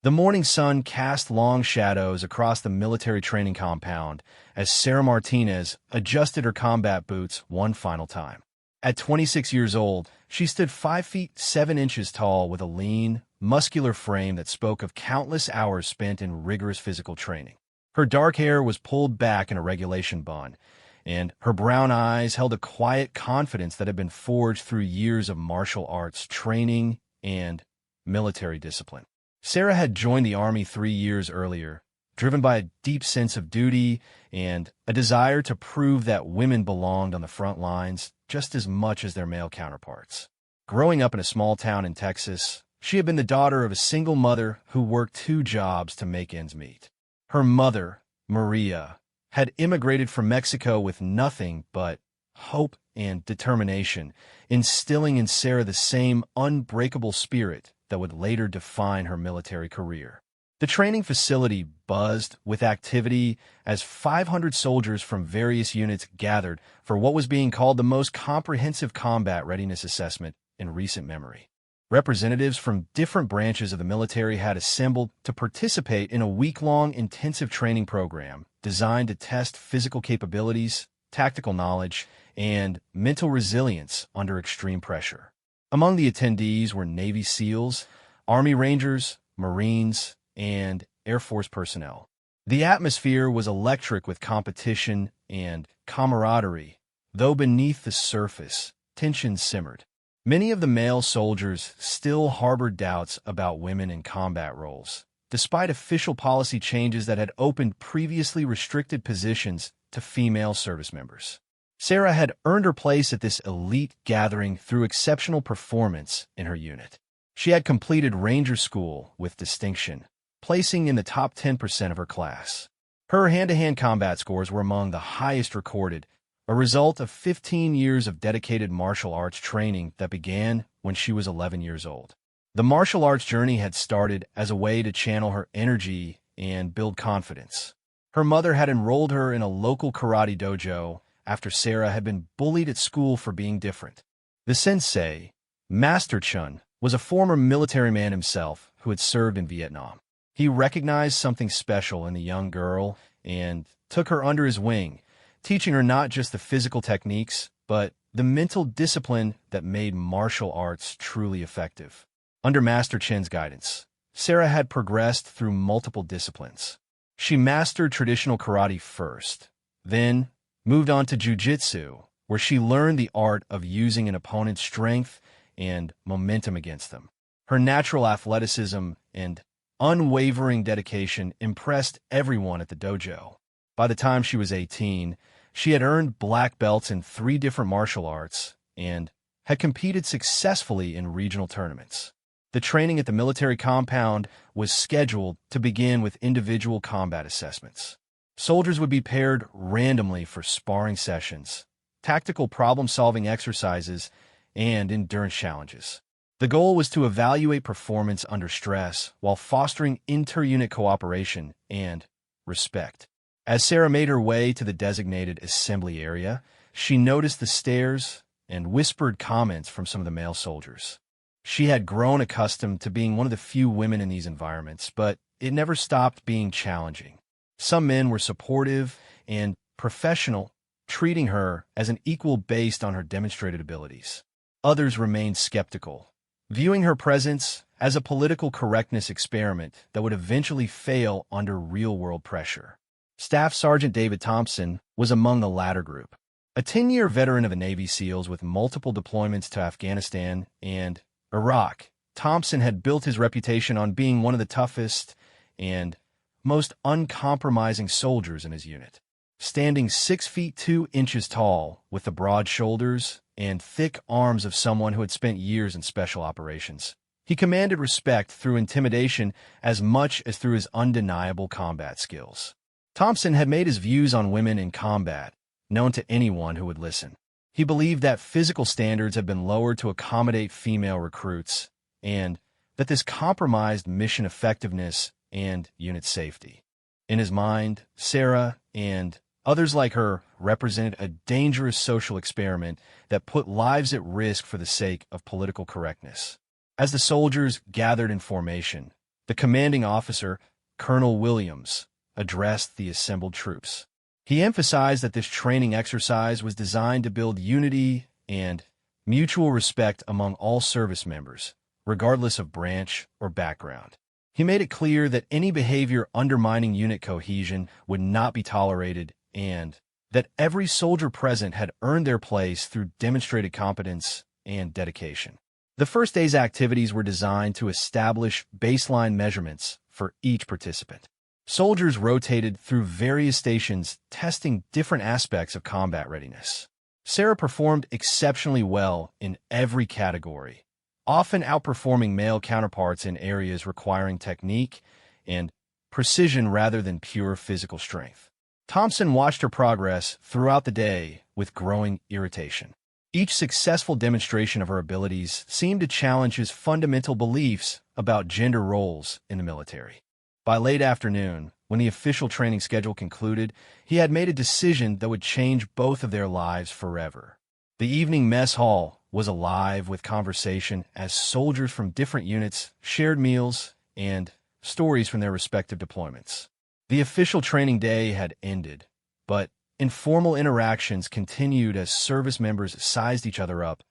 The morning sun cast long shadows across the military training compound as Sarah Martinez adjusted her combat boots one final time. At 26 years old, she stood 5 feet 7 inches tall with a lean, muscular frame that spoke of countless hours spent in rigorous physical training. Her dark hair was pulled back in a regulation bun, and her brown eyes held a quiet confidence that had been forged through years of martial arts training and military discipline. Sarah had joined the Army 3 years earlier, driven by a deep sense of duty and a desire to prove that women belonged on the front lines just as much as their male counterparts. Growing up in a small town in Texas, she had been the daughter of a single mother who worked 2 jobs to make ends meet. Her mother, Maria, had immigrated from Mexico with nothing but hope and determination, instilling in Sarah the same unbreakable spirit that would later define her military career. The training facility buzzed with activity as 500 soldiers from various units gathered for what was being called the most comprehensive combat readiness assessment in recent memory. Representatives from different branches of the military had assembled to participate in a week-long intensive training program designed to test physical capabilities, tactical knowledge, and mental resilience under extreme pressure. Among the attendees were Navy SEALs, Army Rangers, Marines, and Air Force personnel. The atmosphere was electric with competition and camaraderie, though beneath the surface, tension simmered. Many of the male soldiers still harbored doubts about women in combat roles, despite official policy changes that had opened previously restricted positions to female service members. Sarah had earned her place at this elite gathering through exceptional performance in her unit. She had completed Ranger School with distinction, placing in the top 10% of her class. Her hand-to-hand combat scores were among the highest recorded, a result of 15 years of dedicated martial arts training that began when she was 11 years old. The martial arts journey had started as a way to channel her energy and build confidence. Her mother had enrolled her in a local karate dojo after Sarah had been bullied at school for being different. The sensei, Master Chun, was a former military man himself who had served in Vietnam. He recognized something special in the young girl and took her under his wing, teaching her not just the physical techniques, but the mental discipline that made martial arts truly effective. Under Master Chen's guidance, Sarah had progressed through multiple disciplines. She mastered traditional karate first, then moved on to jiu-jitsu, where she learned the art of using an opponent's strength and momentum against them. Her natural athleticism and unwavering dedication impressed everyone at the dojo. By the time she was 18, she had earned black belts in 3 different martial arts and had competed successfully in regional tournaments. The training at the military compound was scheduled to begin with individual combat assessments. Soldiers would be paired randomly for sparring sessions, tactical problem-solving exercises, and endurance challenges. The goal was to evaluate performance under stress while fostering inter-unit cooperation and respect. As Sarah made her way to the designated assembly area, she noticed the stares and whispered comments from some of the male soldiers. She had grown accustomed to being one of the few women in these environments, but it never stopped being challenging. Some men were supportive and professional, treating her as an equal based on her demonstrated abilities. Others remained skeptical, viewing her presence as a political correctness experiment that would eventually fail under real-world pressure. Staff Sergeant David Thompson was among the latter group. A 10-year veteran of the Navy SEALs with multiple deployments to Afghanistan and Iraq, Thompson had built his reputation on being one of the toughest and most uncompromising soldiers in his unit. Standing 6 feet 2 inches tall, with the broad shoulders and thick arms of someone who had spent years in special operations, he commanded respect through intimidation as much as through his undeniable combat skills. Thompson had made his views on women in combat known to anyone who would listen. He believed that physical standards had been lowered to accommodate female recruits, and that this compromised mission effectiveness and unit safety. In his mind, Sarah and others like her represented a dangerous social experiment that put lives at risk for the sake of political correctness. As the soldiers gathered in formation, The commanding officer, Colonel Williams, addressed the assembled troops. He emphasized that this training exercise was designed to build unity and mutual respect among all service members, regardless of branch or background. He made it clear that any behavior undermining unit cohesion would not be tolerated and that every soldier present had earned their place through demonstrated competence and dedication. The first day's activities were designed to establish baseline measurements for each participant. Soldiers rotated through various stations, testing different aspects of combat readiness. Sarah performed exceptionally well in every category, often outperforming male counterparts in areas requiring technique and precision rather than pure physical strength. Thompson watched her progress throughout the day with growing irritation. Each successful demonstration of her abilities seemed to challenge his fundamental beliefs about gender roles in the military. By late afternoon, when the official training schedule concluded, he had made a decision that would change both of their lives forever. The evening mess hall was alive with conversation as soldiers from different units shared meals and stories from their respective deployments. The official training day had ended, but informal interactions continued as service members sized each other up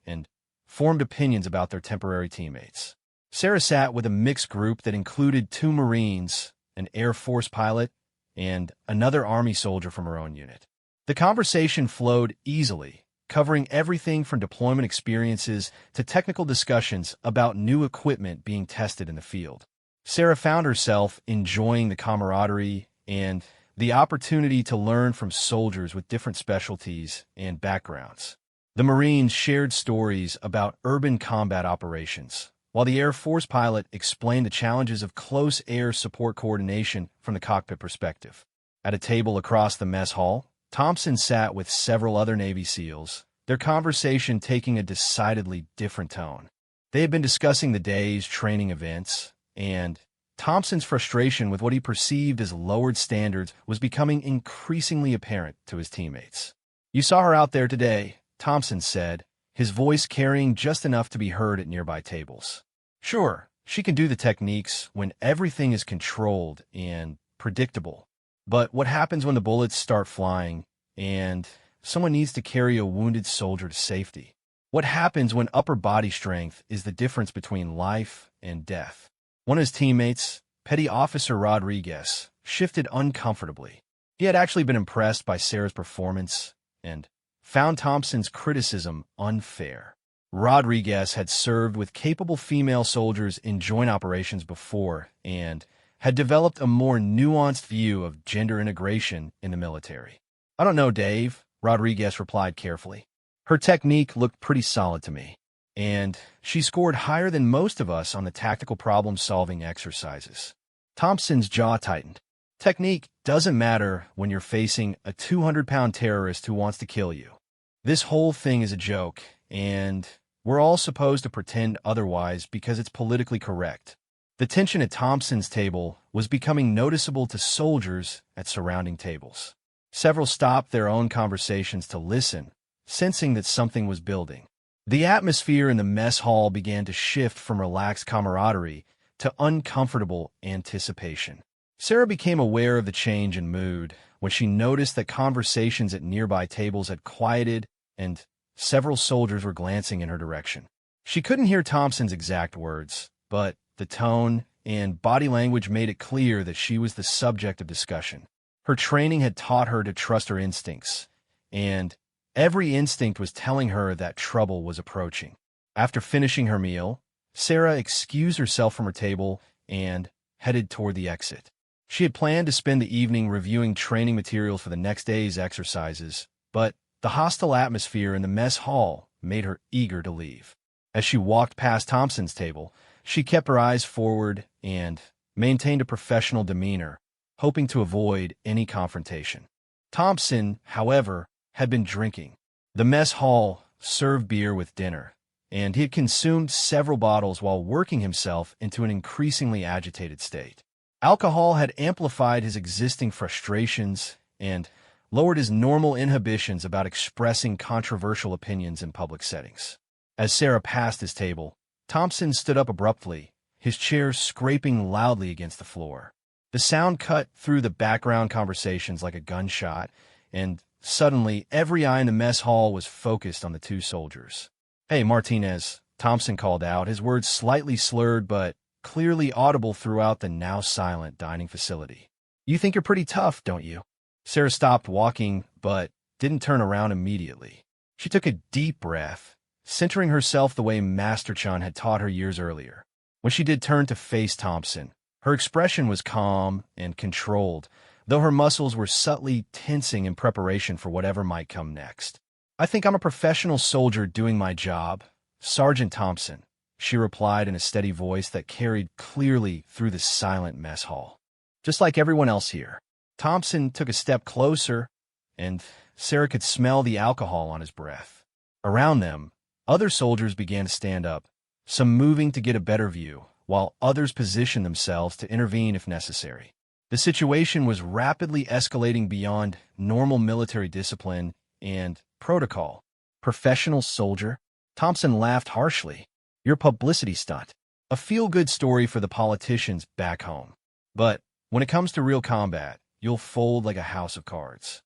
and formed opinions about their temporary teammates. Sarah sat with a mixed group that included 2 Marines, an Air Force pilot, and another Army soldier from her own unit. The conversation flowed easily, covering everything from deployment experiences to technical discussions about new equipment being tested in the field. Sarah found herself enjoying the camaraderie and the opportunity to learn from soldiers with different specialties and backgrounds. The Marines shared stories about urban combat operations, while the Air Force pilot explained the challenges of close air support coordination from the cockpit perspective. At a table across the mess hall, Thompson sat with several other Navy SEALs, their conversation taking a decidedly different tone. They had been discussing the day's training events, and Thompson's frustration with what he perceived as lowered standards was becoming increasingly apparent to his teammates. "You saw her out there today," Thompson said, his voice carrying just enough to be heard at nearby tables. "Sure, she can do the techniques when everything is controlled and predictable. But what happens when the bullets start flying and someone needs to carry a wounded soldier to safety? What happens when upper body strength is the difference between life and death?" One of his teammates, Petty Officer Rodriguez, shifted uncomfortably. He had actually been impressed by Sarah's performance and found Thompson's criticism unfair. Rodriguez had served with capable female soldiers in joint operations before and had developed a more nuanced view of gender integration in the military. "I don't know, Dave," Rodriguez replied carefully. "Her technique looked pretty solid to me, and she scored higher than most of us on the tactical problem-solving exercises." Thompson's jaw tightened. Technique doesn't matter when you're facing a 200-pound terrorist who wants to kill you. This whole thing is a joke, and we're all supposed to pretend otherwise because it's politically correct. The tension at Thompson's table was becoming noticeable to soldiers at surrounding tables. Several stopped their own conversations to listen, sensing that something was building. The atmosphere in the mess hall began to shift from relaxed camaraderie to uncomfortable anticipation. Sarah became aware of the change in mood when she noticed that conversations at nearby tables had quieted and several soldiers were glancing in her direction. She couldn't hear Thompson's exact words, but the tone and body language made it clear that she was the subject of discussion. Her training had taught her to trust her instincts, and every instinct was telling her that trouble was approaching. After finishing her meal, Sarah excused herself from her table and headed toward the exit. She had planned to spend the evening reviewing training materials for the next day's exercises, but the hostile atmosphere in the mess hall made her eager to leave. As she walked past Thompson's table, she kept her eyes forward and maintained a professional demeanor, hoping to avoid any confrontation. Thompson, however, had been drinking. The mess hall served beer with dinner, and he had consumed several bottles while working himself into an increasingly agitated state. Alcohol had amplified his existing frustrations and lowered his normal inhibitions about expressing controversial opinions in public settings. As Sarah passed his table, Thompson stood up abruptly his chair scraping loudly against the floor. The sound cut through the background conversations like a gunshot, and suddenly every eye in the mess hall was focused on the two soldiers. "Hey, Martinez," Thompson called out, his words slightly slurred but clearly audible throughout the now silent dining facility. "You think you're pretty tough, don't you?" Sarah stopped walking, but didn't turn around immediately. She took a deep breath, centering herself the way Master Chun had taught her years earlier. When she did turn to face Thompson, her expression was calm and controlled, though her muscles were subtly tensing in preparation for whatever might come next. "I think I'm a professional soldier doing my job, Sergeant Thompson," she replied in a steady voice that carried clearly through the silent mess hall. "Just like everyone else here." Thompson took a step closer, and Sarah could smell the alcohol on his breath. Around them, other soldiers began to stand up, some moving to get a better view, while others positioned themselves to intervene if necessary. The situation was rapidly escalating beyond normal military discipline and protocol. "Professional soldier?" Thompson laughed harshly. "You're a publicity stunt. A feel-good story for the politicians back home. But when it comes to real combat, you'll fold like a house of cards."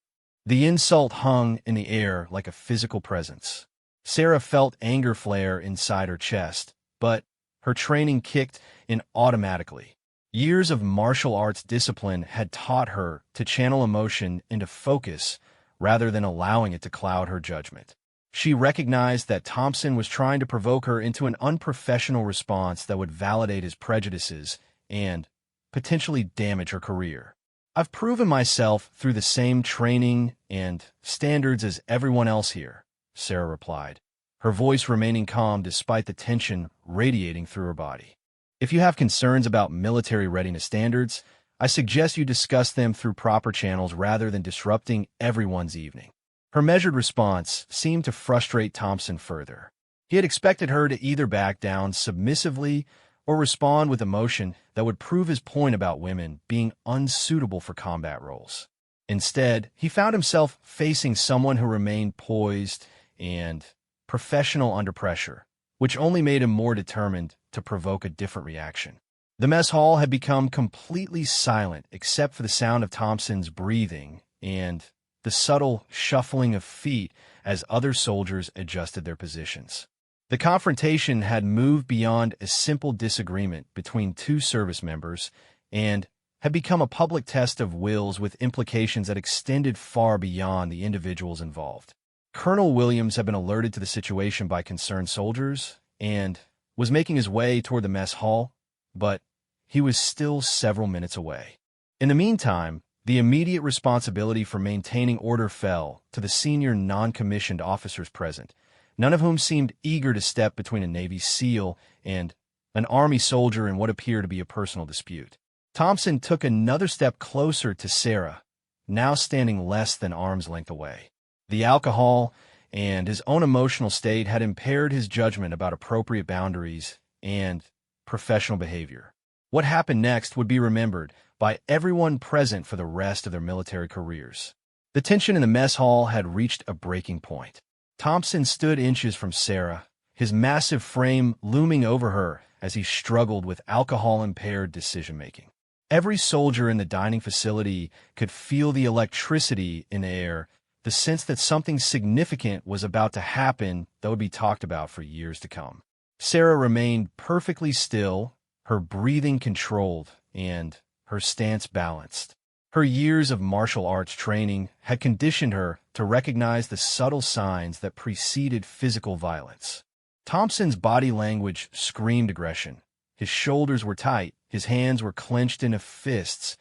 The insult hung in the air like a physical presence. Sarah felt anger flare inside her chest, but her training kicked in automatically. Years of martial arts discipline had taught her to channel emotion into focus rather than allowing it to cloud her judgment. She recognized that Thompson was trying to provoke her into an unprofessional response that would validate his prejudices and potentially damage her career. "I've proven myself through the same training and standards as everyone else here," Sarah replied, her voice remaining calm despite the tension radiating through her body. "If you have concerns about military readiness standards, I suggest you discuss them through proper channels rather than disrupting everyone's evening." Her measured response seemed to frustrate Thompson further. He had expected her to either back down submissively or respond with emotion that would prove his point about women being unsuitable for combat roles. Instead, he found himself facing someone who remained poised and professional under pressure, which only made him more determined to provoke a different reaction. The mess hall had become completely silent except for the sound of Thompson's breathing and the subtle shuffling of feet as other soldiers adjusted their positions. The confrontation had moved beyond a simple disagreement between two service members and had become a public test of wills with implications that extended far beyond the individuals involved. Colonel Williams had been alerted to the situation by concerned soldiers and was making his way toward the mess hall, but he was still several minutes away. In the meantime, the immediate responsibility for maintaining order fell to the senior non-commissioned officers present, none of whom seemed eager to step between a Navy SEAL and an Army soldier in what appeared to be a personal dispute. Thompson took another step closer to Sarah, now standing less than arm's length away. The alcohol and his own emotional state had impaired his judgment about appropriate boundaries and professional behavior. What happened next would be remembered by everyone present for the rest of their military careers. The tension in the mess hall had reached a breaking point. Thompson stood inches from Sarah, his massive frame looming over her as he struggled with alcohol-impaired decision-making. Every soldier in the dining facility could feel the electricity in the air, the sense that something significant was about to happen that would be talked about for years to come. Sarah remained perfectly still, her breathing controlled, and her stance balanced. Her years of martial arts training had conditioned her to recognize the subtle signs that preceded physical violence. Thompson's body language screamed aggression. His shoulders were tight, his hands were clenched into fists,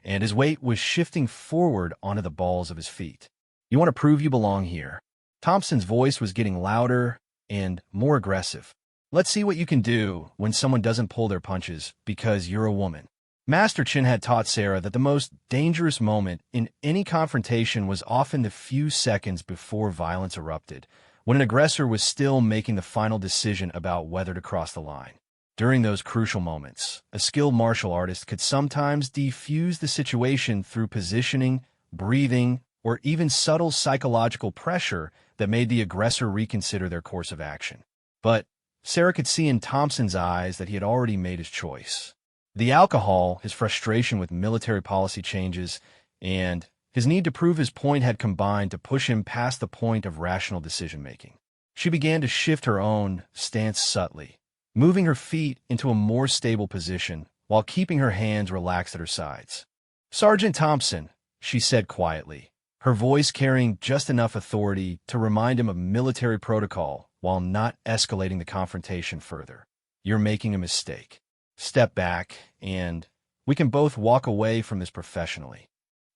and his weight was shifting forward onto the balls of his feet. "You want to prove you belong here." Thompson's voice was getting louder and more aggressive. "Let's see what you can do when someone doesn't pull their punches because you're a woman." Master Chin had taught Sarah that the most dangerous moment in any confrontation was often the few seconds before violence erupted, when an aggressor was still making the final decision about whether to cross the line. During those crucial moments, a skilled martial artist could sometimes defuse the situation through positioning, breathing, or even subtle psychological pressure that made the aggressor reconsider their course of action. But Sarah could see in Thompson's eyes that he had already made his choice. The alcohol, his frustration with military policy changes, and his need to prove his point had combined to push him past the point of rational decision-making. She began to shift her own stance subtly, moving her feet into a more stable position while keeping her hands relaxed at her sides. "Sergeant Thompson," she said quietly, her voice carrying just enough authority to remind him of military protocol while not escalating the confrontation further. "You're making a mistake. Step back, and we can both walk away from this professionally."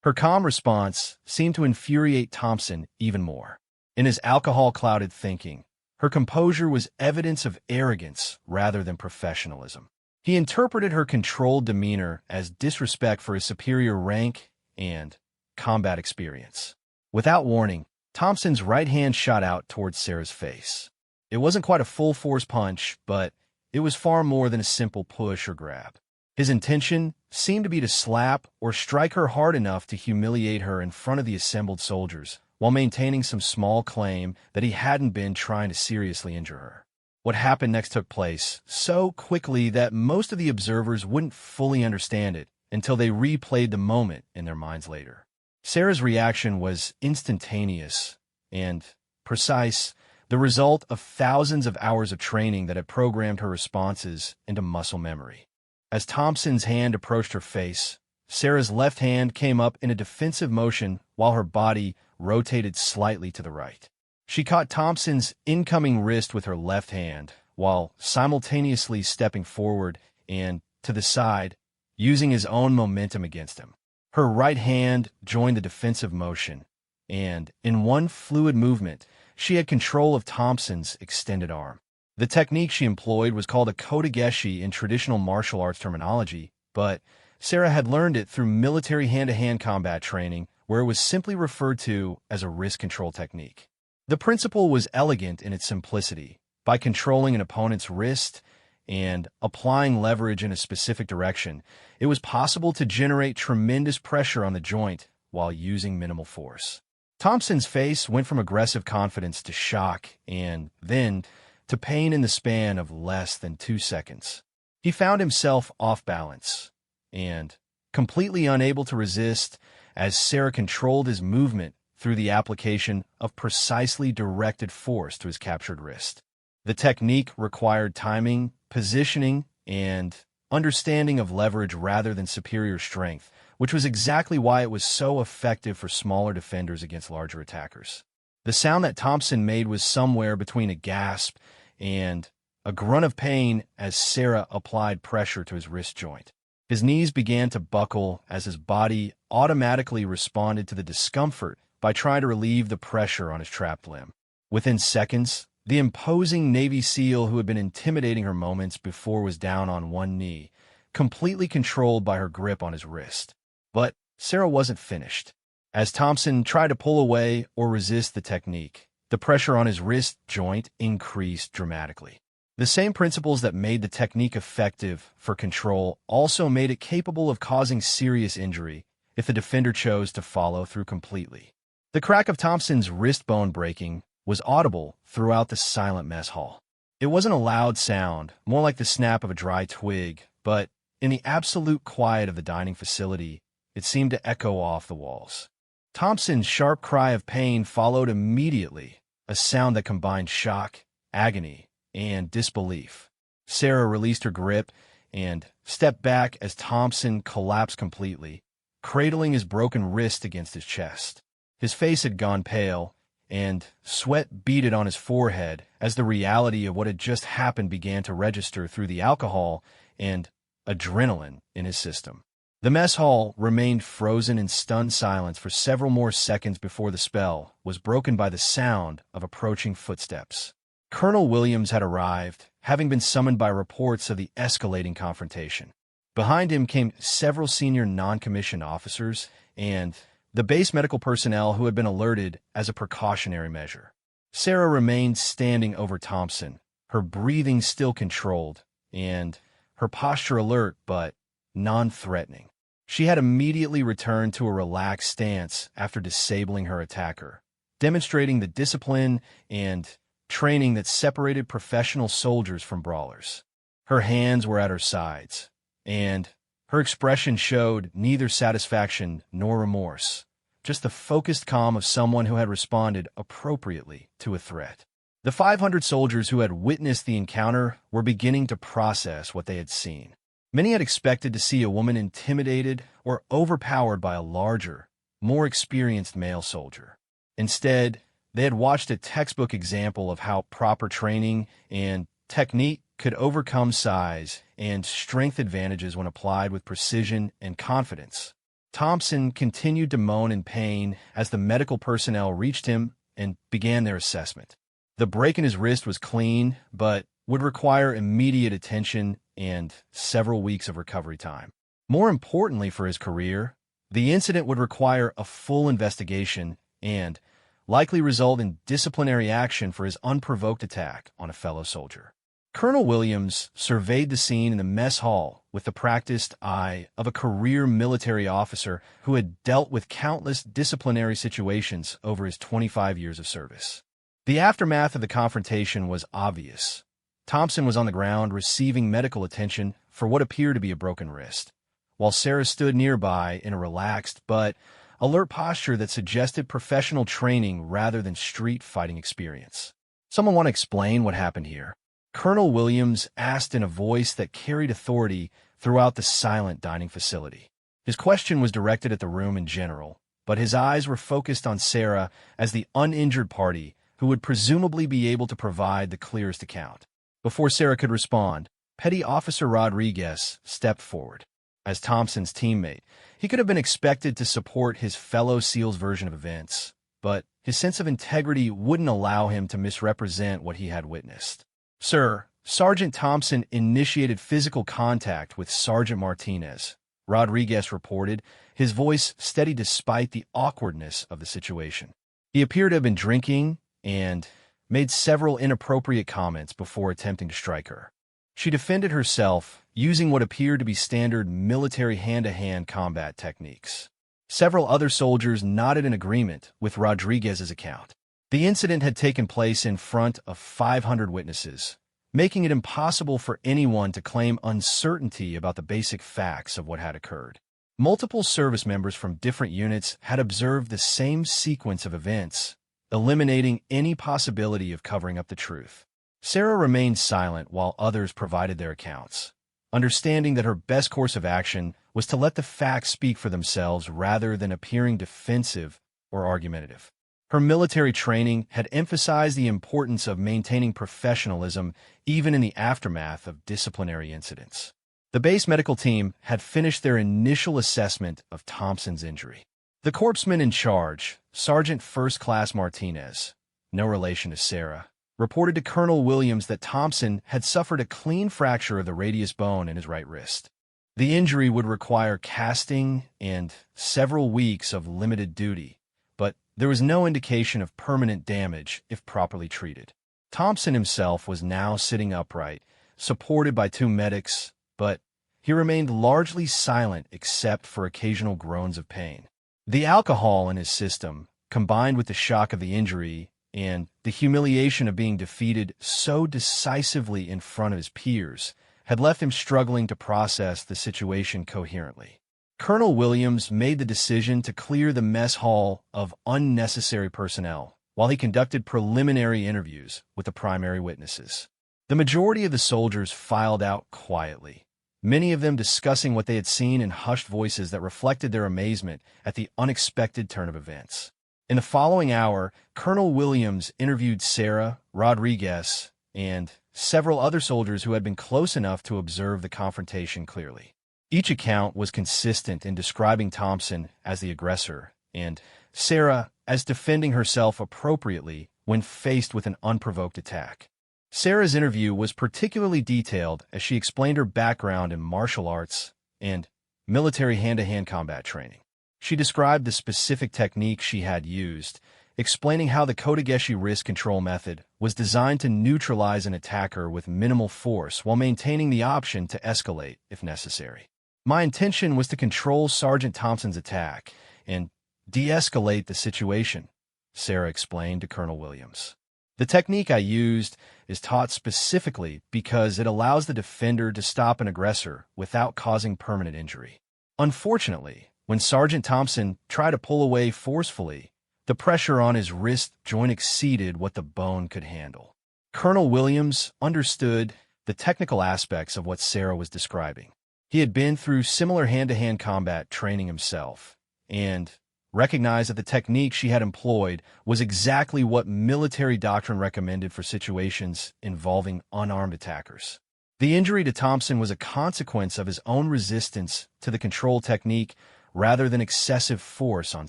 Her calm response seemed to infuriate Thompson even more. In his alcohol-clouded thinking, her composure was evidence of arrogance rather than professionalism. He interpreted her controlled demeanor as disrespect for his superior rank and combat experience. Without warning, Thompson's right hand shot out towards Sarah's face. It wasn't quite a full-force punch, but it was far more than a simple push or grab. His intention seemed to be to slap or strike her hard enough to humiliate her in front of the assembled soldiers, while maintaining some small claim that he hadn't been trying to seriously injure her. What happened next took place so quickly that most of the observers wouldn't fully understand it until they replayed the moment in their minds later. Sarah's reaction was instantaneous and precise, the result of thousands of hours of training that had programmed her responses into muscle memory. As Thompson's hand approached her face, Sarah's left hand came up in a defensive motion while her body rotated slightly to the right. She caught Thompson's incoming wrist with her left hand, while simultaneously stepping forward and to the side, using his own momentum against him. Her right hand joined the defensive motion, and in one fluid movement, she had control of Thompson's extended arm. The technique she employed was called a kotegeshi in traditional martial arts terminology, but Sarah had learned it through military hand-to-hand combat training, where it was simply referred to as a wrist control technique. The principle was elegant in its simplicity. By controlling an opponent's wrist and applying leverage in a specific direction, it was possible to generate tremendous pressure on the joint while using minimal force. Thompson's face went from aggressive confidence to shock and then to pain in the span of less than 2 seconds. He found himself off balance and completely unable to resist as Sarah controlled his movement through the application of precisely directed force to his captured wrist. The technique required timing, positioning, and understanding of leverage rather than superior strength, which was exactly why it was so effective for smaller defenders against larger attackers. The sound that Thompson made was somewhere between a gasp and a grunt of pain as Sarah applied pressure to his wrist joint. His knees began to buckle as his body automatically responded to the discomfort by trying to relieve the pressure on his trapped limb. Within seconds, the imposing Navy SEAL who had been intimidating her moments before was down on one knee, completely controlled by her grip on his wrist. But Sarah wasn't finished. As Thompson tried to pull away or resist the technique, the pressure on his wrist joint increased dramatically. The same principles that made the technique effective for control also made it capable of causing serious injury if the defender chose to follow through completely. The crack of Thompson's wrist bone breaking was audible throughout the silent mess hall. It wasn't a loud sound, more like the snap of a dry twig, but in the absolute quiet of the dining facility, it seemed to echo off the walls. Thompson's sharp cry of pain followed immediately, a sound that combined shock, agony, and disbelief. Sarah released her grip and stepped back as Thompson collapsed completely, cradling his broken wrist against his chest. His face had gone pale, and sweat beaded on his forehead as the reality of what had just happened began to register through the alcohol and adrenaline in his system. The mess hall remained frozen in stunned silence for several more seconds before the spell was broken by the sound of approaching footsteps. Colonel Williams had arrived, having been summoned by reports of the escalating confrontation. Behind him came several senior non-commissioned officers and the base medical personnel who had been alerted as a precautionary measure. Sarah remained standing over Thompson, her breathing still controlled, and her posture alert but non-threatening. She had immediately returned to a relaxed stance after disabling her attacker, demonstrating the discipline and training that separated professional soldiers from brawlers. Her hands were at her sides, and her expression showed neither satisfaction nor remorse, just the focused calm of someone who had responded appropriately to a threat. The 500 soldiers who had witnessed the encounter were beginning to process what they had seen. Many had expected to see a woman intimidated or overpowered by a larger, more experienced male soldier. Instead, they had watched a textbook example of how proper training and technique could overcome size and strength advantages when applied with precision and confidence. Thompson continued to moan in pain as the medical personnel reached him and began their assessment. The break in his wrist was clean, but would require immediate attention and several weeks of recovery time. More importantly for his career, the incident would require a full investigation and likely result in disciplinary action for his unprovoked attack on a fellow soldier. Colonel Williams surveyed the scene in the mess hall with the practiced eye of a career military officer who had dealt with countless disciplinary situations over his 25 years of service. The aftermath of the confrontation was obvious. Thompson was on the ground receiving medical attention for what appeared to be a broken wrist, while Sarah stood nearby in a relaxed but alert posture that suggested professional training rather than street fighting experience. "Someone want to explain what happened here?" Colonel Williams asked in a voice that carried authority throughout the silent dining facility. His question was directed at the room in general, but his eyes were focused on Sarah as the uninjured party who would presumably be able to provide the clearest account. Before Sarah could respond, Petty Officer Rodriguez stepped forward. As Thompson's teammate, he could have been expected to support his fellow SEAL's version of events, but his sense of integrity wouldn't allow him to misrepresent what he had witnessed. "Sir, Sergeant Thompson initiated physical contact with Sergeant Martinez," Rodriguez reported, his voice steady despite the awkwardness of the situation. "He appeared to have been drinking and made several inappropriate comments before attempting to strike her. She defended herself using what appeared to be standard military hand-to-hand combat techniques." Several other soldiers nodded in agreement with Rodriguez's account. The incident had taken place in front of 500 witnesses, making it impossible for anyone to claim uncertainty about the basic facts of what had occurred. Multiple service members from different units had observed the same sequence of events, eliminating any possibility of covering up the truth. Sarah remained silent while others provided their accounts, understanding that her best course of action was to let the facts speak for themselves rather than appearing defensive or argumentative. Her military training had emphasized the importance of maintaining professionalism even in the aftermath of disciplinary incidents. The base medical team had finished their initial assessment of Thompson's injury. The corpsman in charge, Sergeant First Class Martinez, no relation to Sarah, reported to Colonel Williams that Thompson had suffered a clean fracture of the radius bone in his right wrist. The injury would require casting and several weeks of limited duty, but there was no indication of permanent damage if properly treated. Thompson himself was now sitting upright, supported by two medics, but he remained largely silent except for occasional groans of pain. The alcohol in his system, combined with the shock of the injury and the humiliation of being defeated so decisively in front of his peers, had left him struggling to process the situation coherently. Colonel Williams made the decision to clear the mess hall of unnecessary personnel while he conducted preliminary interviews with the primary witnesses. The majority of the soldiers filed out quietly, many of them discussing what they had seen in hushed voices that reflected their amazement at the unexpected turn of events. In the following hour, Colonel Williams interviewed Sarah, Rodriguez, and several other soldiers who had been close enough to observe the confrontation clearly. Each account was consistent in describing Thompson as the aggressor and Sarah as defending herself appropriately when faced with an unprovoked attack. Sarah's interview was particularly detailed as she explained her background in martial arts and military hand-to-hand combat training. She described the specific technique she had used, explaining how the Kotegeshi wrist control method was designed to neutralize an attacker with minimal force while maintaining the option to escalate if necessary. "My intention was to control Sergeant Thompson's attack and de-escalate the situation," Sarah explained to Colonel Williams. The technique I used is taught specifically because it allows the defender to stop an aggressor without causing permanent injury. Unfortunately, when Sergeant Thompson tried to pull away forcefully, the pressure on his wrist joint exceeded what the bone could handle. Colonel Williams understood the technical aspects of what Sarah was describing. He had been through similar hand-to-hand combat training himself, and recognized that the technique she had employed was exactly what military doctrine recommended for situations involving unarmed attackers. The injury to Thompson was a consequence of his own resistance to the control technique rather than excessive force on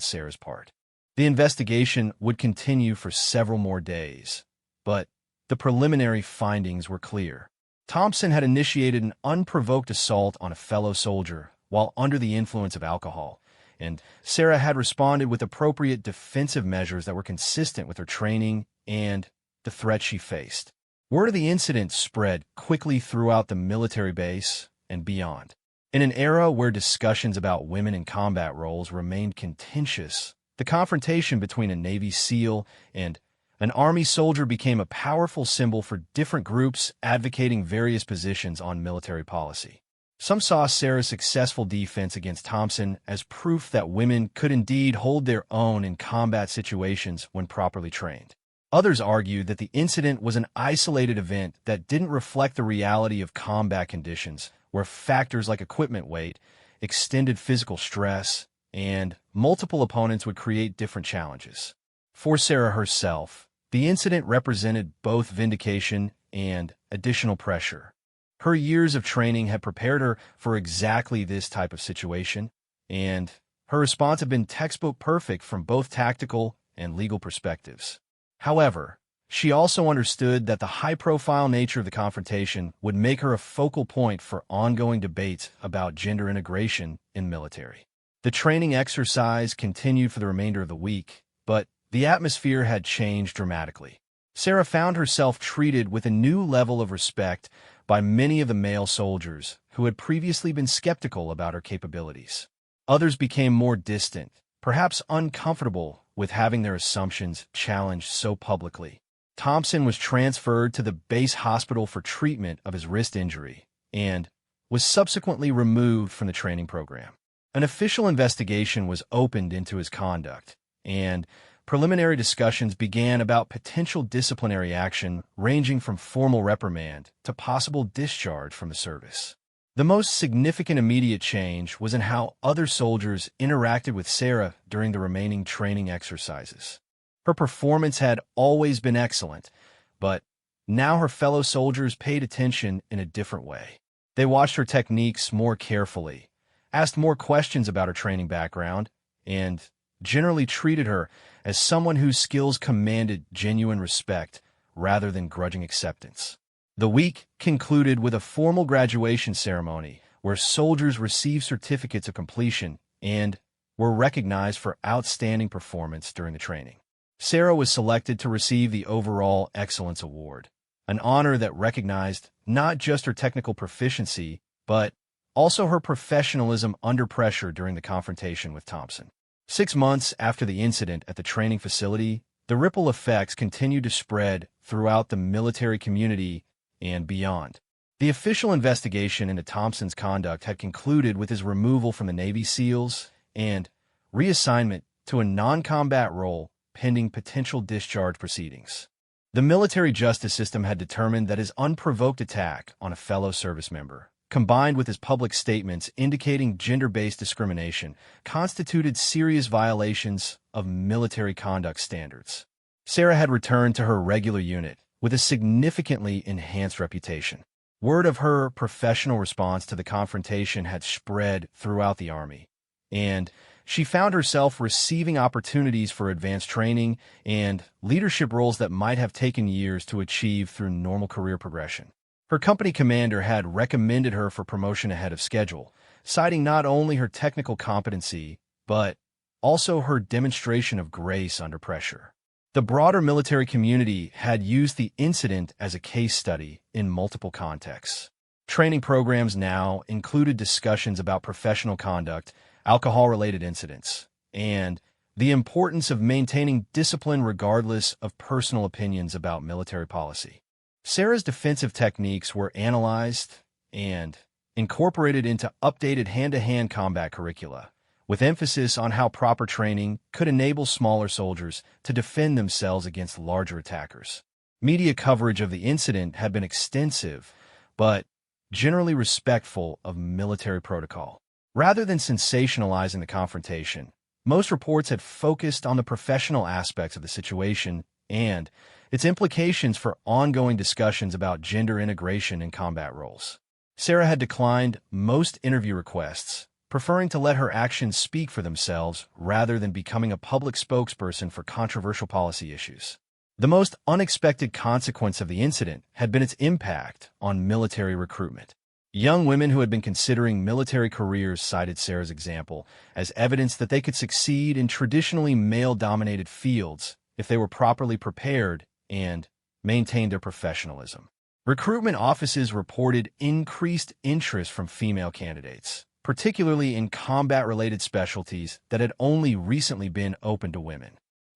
Sarah's part. The investigation would continue for several more days, but the preliminary findings were clear. Thompson had initiated an unprovoked assault on a fellow soldier while under the influence of alcohol, and Sarah had responded with appropriate defensive measures that were consistent with her training and the threat she faced. Word of the incident spread quickly throughout the military base and beyond. In an era where discussions about women in combat roles remained contentious, the confrontation between a Navy SEAL and an Army soldier became a powerful symbol for different groups advocating various positions on military policy. Some saw Sarah's successful defense against Thompson as proof that women could indeed hold their own in combat situations when properly trained. Others argued that the incident was an isolated event that didn't reflect the reality of combat conditions, where factors like equipment weight, extended physical stress, and multiple opponents would create different challenges. For Sarah herself, the incident represented both vindication and additional pressure. Her years of training had prepared her for exactly this type of situation, and her response had been textbook perfect from both tactical and legal perspectives. However, she also understood that the high-profile nature of the confrontation would make her a focal point for ongoing debates about gender integration in military. The training exercise continued for the remainder of the week, but the atmosphere had changed dramatically. Sarah found herself treated with a new level of respect by many of the male soldiers who had previously been skeptical about her capabilities. Others became more distant, perhaps uncomfortable with having their assumptions challenged so publicly. Thompson was transferred to the base hospital for treatment of his wrist injury and was subsequently removed from the training program. An official investigation was opened into his conduct, and preliminary discussions began about potential disciplinary action ranging from formal reprimand to possible discharge from the service. The most significant immediate change was in how other soldiers interacted with Sarah during the remaining training exercises. Her performance had always been excellent, but now her fellow soldiers paid attention in a different way. They watched her techniques more carefully, asked more questions about her training background, and generally treated her as someone whose skills commanded genuine respect rather than grudging acceptance. The week concluded with a formal graduation ceremony where soldiers received certificates of completion and were recognized for outstanding performance during the training. Sarah was selected to receive the Overall Excellence Award, an honor that recognized not just her technical proficiency, but also her professionalism under pressure during the confrontation with Thompson. 6 months after the incident at the training facility, the ripple effects continued to spread throughout the military community and beyond. The official investigation into Thompson's conduct had concluded with his removal from the Navy SEALs and reassignment to a non-combat role pending potential discharge proceedings. The military justice system had determined that his unprovoked attack on a fellow service member, combined with his public statements indicating gender-based discrimination, constituted serious violations of military conduct standards. Sarah had returned to her regular unit with a significantly enhanced reputation. Word of her professional response to the confrontation had spread throughout the Army, and she found herself receiving opportunities for advanced training and leadership roles that might have taken years to achieve through normal career progression. Her company commander had recommended her for promotion ahead of schedule, citing not only her technical competency, but also her demonstration of grace under pressure. The broader military community had used the incident as a case study in multiple contexts. Training programs now included discussions about professional conduct, alcohol-related incidents, and the importance of maintaining discipline regardless of personal opinions about military policy. Sarah's defensive techniques were analyzed and incorporated into updated hand-to-hand combat curricula, with emphasis on how proper training could enable smaller soldiers to defend themselves against larger attackers. Media coverage of the incident had been extensive, but generally respectful of military protocol. Rather than sensationalizing the confrontation, most reports had focused on the professional aspects of the situation and its implications for ongoing discussions about gender integration in combat roles. Sarah had declined most interview requests, preferring to let her actions speak for themselves rather than becoming a public spokesperson for controversial policy issues. The most unexpected consequence of the incident had been its impact on military recruitment. Young women who had been considering military careers cited Sarah's example as evidence that they could succeed in traditionally male-dominated fields if they were properly prepared and maintained their professionalism. Recruitment offices reported increased interest from female candidates, particularly in combat-related specialties that had only recently been open to women.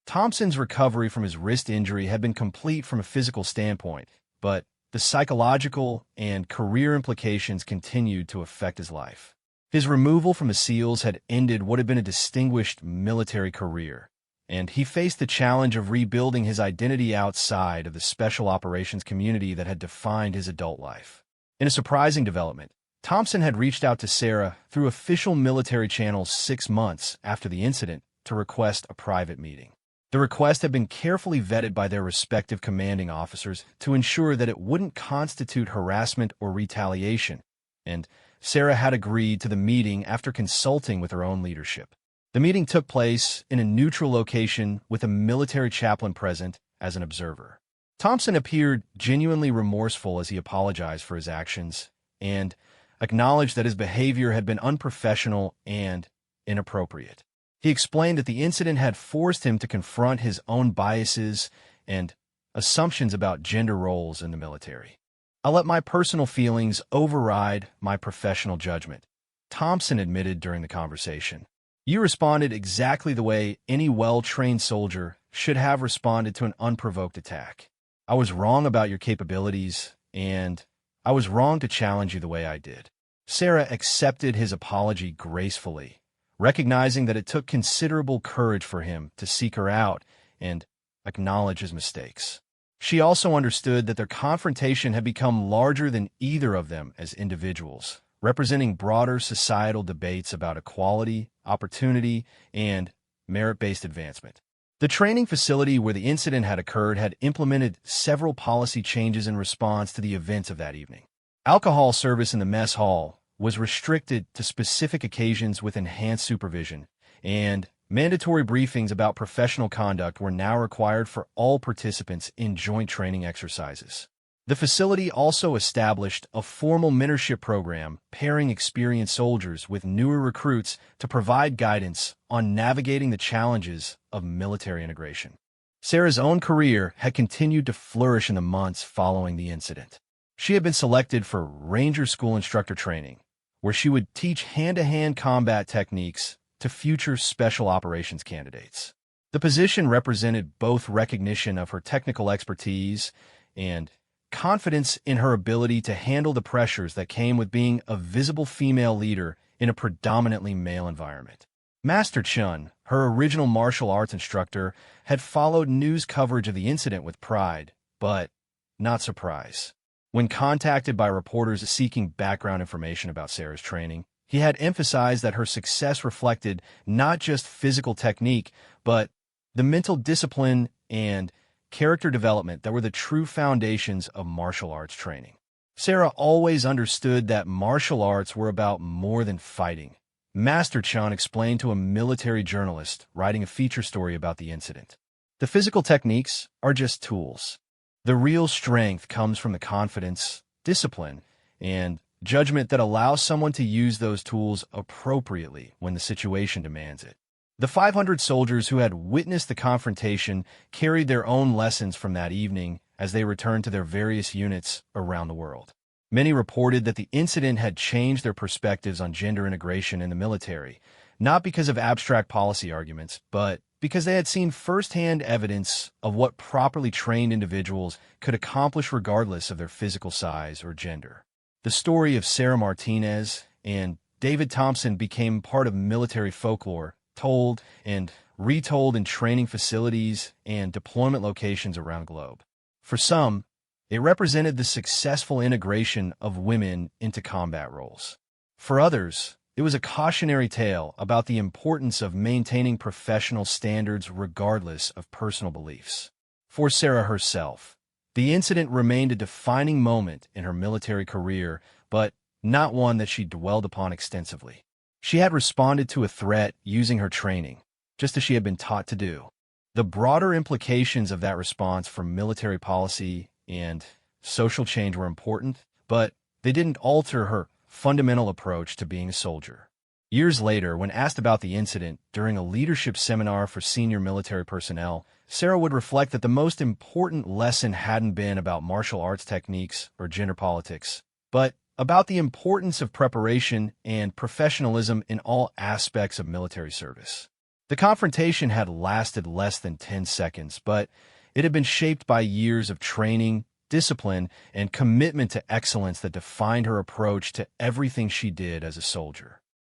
Thompson's recovery from his wrist injury had been complete from a physical standpoint, but the psychological and career implications continued to affect his life. His removal from the SEALs had ended what had been a distinguished military career, and he faced the challenge of rebuilding his identity outside of the special operations community that had defined his adult life. In a surprising development, Thompson had reached out to Sarah through official military channels 6 months after the incident to request a private meeting. The request had been carefully vetted by their respective commanding officers to ensure that it wouldn't constitute harassment or retaliation, and Sarah had agreed to the meeting after consulting with her own leadership. The meeting took place in a neutral location with a military chaplain present as an observer. Thompson appeared genuinely remorseful as he apologized for his actions and acknowledged that his behavior had been unprofessional and inappropriate. He explained that the incident had forced him to confront his own biases and assumptions about gender roles in the military. "I let my personal feelings override my professional judgment," Thompson admitted during the conversation. "You responded exactly the way any well-trained soldier should have responded to an unprovoked attack. I was wrong about your capabilities, and I was wrong to challenge you the way I did." Sarah accepted his apology gracefully, recognizing that it took considerable courage for him to seek her out and acknowledge his mistakes. She also understood that their confrontation had become larger than either of them as individuals, representing broader societal debates about equality, opportunity, and merit-based advancement. The training facility where the incident had occurred had implemented several policy changes in response to the events of that evening. Alcohol service in the mess hall was restricted to specific occasions with enhanced supervision, and mandatory briefings about professional conduct were now required for all participants in joint training exercises. The facility also established a formal mentorship program pairing experienced soldiers with newer recruits to provide guidance on navigating the challenges of military integration. Sarah's own career had continued to flourish in the months following the incident. She had been selected for Ranger School instructor training, where she would teach hand-to-hand combat techniques to future special operations candidates. The position represented both recognition of her technical expertise and confidence in her ability to handle the pressures that came with being a visible female leader in a predominantly male environment. Master Chun, her original martial arts instructor, had followed news coverage of the incident with pride, but not surprise. When contacted by reporters seeking background information about Sarah's training, he had emphasized that her success reflected not just physical technique, but the mental discipline and character development that were the true foundations of martial arts training. Sarah always understood that martial arts were about more than fighting. Master Chun explained to a military journalist writing a feature story about the incident. "The physical techniques are just tools. The real strength comes from the confidence, discipline, and judgment that allows someone to use those tools appropriately when the situation demands it." The 500 soldiers who had witnessed the confrontation carried their own lessons from that evening as they returned to their various units around the world. Many reported that the incident had changed their perspectives on gender integration in the military, not because of abstract policy arguments, but because they had seen firsthand evidence of what properly trained individuals could accomplish regardless of their physical size or gender. The story of Sarah Martinez and David Thompson became part of military folklore, told and retold in training facilities and deployment locations around the globe. For some, it represented the successful integration of women into combat roles. For others, it was a cautionary tale about the importance of maintaining professional standards regardless of personal beliefs. For Sarah herself, the incident remained a defining moment in her military career, but not one that she dwelled upon extensively. She had responded to a threat using her training, just as she had been taught to do. The broader implications of that response for military policy and social change were important, but they didn't alter her fundamental approach to being a soldier. Years later, when asked about the incident during a leadership seminar for senior military personnel, Sarah would reflect that the most important lesson hadn't been about martial arts techniques or gender politics, but about the importance of preparation and professionalism in all aspects of military service. The confrontation had lasted less than 10 seconds, but it had been shaped by years of training, discipline, and commitment to excellence that defined her approach to everything she did as a soldier.